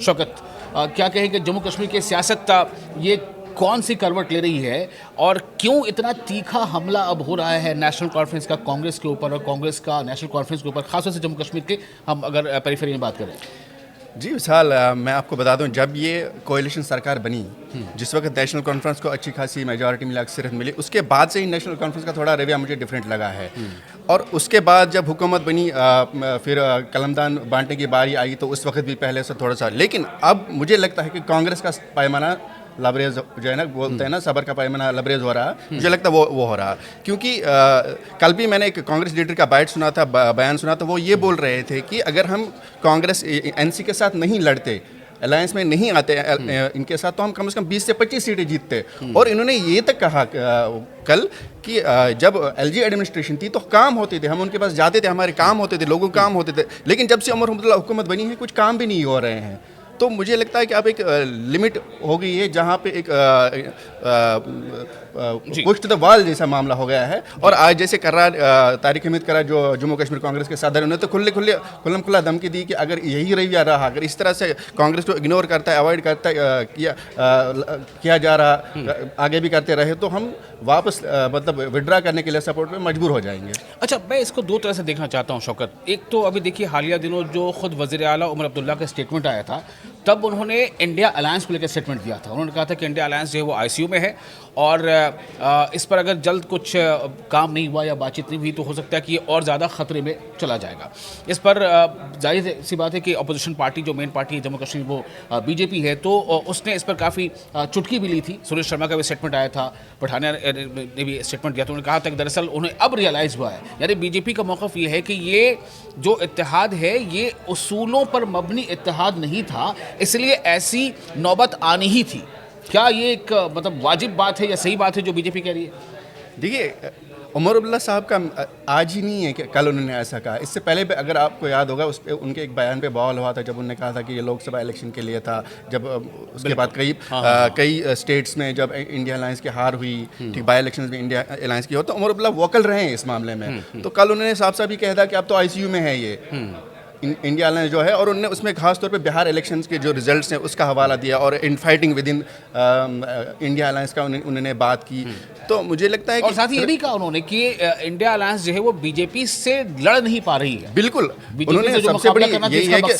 शौकत, क्या कहेंगे जम्मू कश्मीर की सियासत ये कौन सी करवट ले रही है और क्यों इतना तीखा हमला अब हो रहा है नेशनल कॉन्फ्रेंस का कांग्रेस के ऊपर और कांग्रेस का नेशनल कॉन्फ्रेंस के ऊपर, खासतौर से जम्मू कश्मीर के हम अगर पेरिफेरी में बात करें। जी विशाल, मैं आपको बता दूं, जब ये कोalition सरकार बनी, जिस वक्त नेशनल कॉन्फ्रेंस को अच्छी खासी मेजॉरिटी मिली, अक्सरियत मिली, उसके बाद से ही नेशनल कॉन्फ्रेंस का थोड़ा रवैया मुझे डिफरेंट लगा है। और उसके बाद जब हुकूमत बनी, फिर कलमदान बांटने की बारी आई, तो उस वक्त भी पहले से थोड़ा सा, लेकिन अब मुझे लगता है कि कांग्रेस का पैमाना लबरेज जो है ना, बोलते हैं ना, सबर का पैमाना लबरेज हो रहा, मुझे लगता है वो हो रहा। क्योंकि कल भी मैंने एक कांग्रेस लीडर का बाइट सुना था, बयान सुना, तो वो ये बोल रहे थे कि अगर हम कांग्रेस एनसी के साथ नहीं लड़ते, अलायंस में नहीं आते इनके साथ, तो हम कम से कम 20 से 25 सीटें जीतते। और इन्होंने ये तक कहा कल कि जब एलजी एडमिनिस्ट्रेशन थी तो काम होते थे, हम उनके पास जाते थे, हमारे काम होते थे, लोगों के काम होते थे, लेकिन जब से उमर अब्दुल्ला हुकूमत बनी है कुछ काम भी नहीं हो रहे हैं। तो मुझे लगता है कि अब एक लिमिट हो गई है जहाँ पे एक पुश टू द वॉल जैसा मामला हो गया है। और आज जैसे तारिक हमीद करार जो जम्मू कश्मीर कांग्रेस के सदर, उन्होंने तो खुल्लम खुल्ला धमकी दी कि अगर यही रवैया रहा, अगर इस तरह से कांग्रेस को इग्नोर करता है, अवॉइड करता है, किया जा रहा, आगे भी करते रहे, तो हम वापस मतलब विड्रा करने के लिए सपोर्ट में मजबूर हो जाएंगे। अच्छा, मैं इसको दो तरह से देखना चाहता हूँ शौकत। एक तो अभी देखिए, हालिया दिनों जो खुद वज़ीर आला उमर अब्दुल्ला का स्टेटमेंट आया था, तब उन्होंने इंडिया अलायंस को लेकर स्टेटमेंट दिया था। उन्होंने कहा था कि इंडिया अलायंस जो है वो आईसीयू में है और इस पर अगर जल्द कुछ काम नहीं हुआ या बातचीत नहीं हुई तो हो सकता है कि ये और ज़्यादा ख़तरे में चला जाएगा। इस पर जाहिर सी बात है कि अपोजिशन पार्टी जो मेन पार्टी है जम्मू कश्मीर वो बीजेपी है, तो उसने इस पर काफ़ी चुटकी भी ली थी। सुरेश शर्मा का भी स्टेटमेंट आया था, पठानिया ने भी स्टेटमेंट दिया था। उन्होंने कहा था कि दरअसल उन्हें अब रियलाइज़ हुआ है, यानी बीजेपी का मौक़िफ़ ये है कि ये जो इत्तेहाद है ये उसूलों पर मबनी इत्तेहाद नहीं था, इसलिए ऐसी नौबत आनी ही थी। क्या ये एक मतलब वाजिब बात है या सही बात है जो बीजेपी कह रही है? देखिए, उमर अब्दुल्ला साहब का आज ही नहीं है कि कल उन्होंने ऐसा कहा। इससे पहले भी अगर आपको याद होगा, उस पे उनके एक बयान पे बवाल हुआ था जब उन्होंने कहा था कि ये लोकसभा इलेक्शन के लिए था। जब उसके बाद कई स्टेट्स में जब इंडिया अलायंस की हार हुई, ठीक, बाई इलेक्शन में इंडिया अलायंस की हो, तो उमर अब्दुल्ला वोकल रहे हैं इस मामले में। तो कल उन्होंने साफ साफ ही कहा था कि अब तो आईसीयू में है ये इंडिया अलायंस जो है, और उन्होंने उसमें खास तौर पे बिहार इलेक्शंस के जो रिजल्ट्स हैं उसका हवाला दिया और in fighting with in India alliance का उन्होंने बात की। तो मुझे लगता है कि और साथ ही ये भी कहा उन्होंने कि इंडिया अलायंस जो है वो बीजेपी से लड़ नहीं पा रही है। बिल्कुल, उन्होंने सबसे बड़ी यही है कि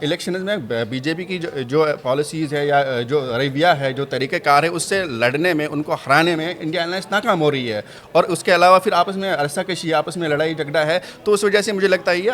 इलेक्शन में बीजेपी की जो पॉलिसीज़ है या जो रवैया है, जो तरीक़ेकार है, उससे लड़ने में, उनको हराने में इंडिया अलायंस नाकाम हो रही है। और उसके अलावा फिर आपस में अरसा कशी, आपस में लड़ाई झगड़ा है, तो उस वजह से मुझे लगता है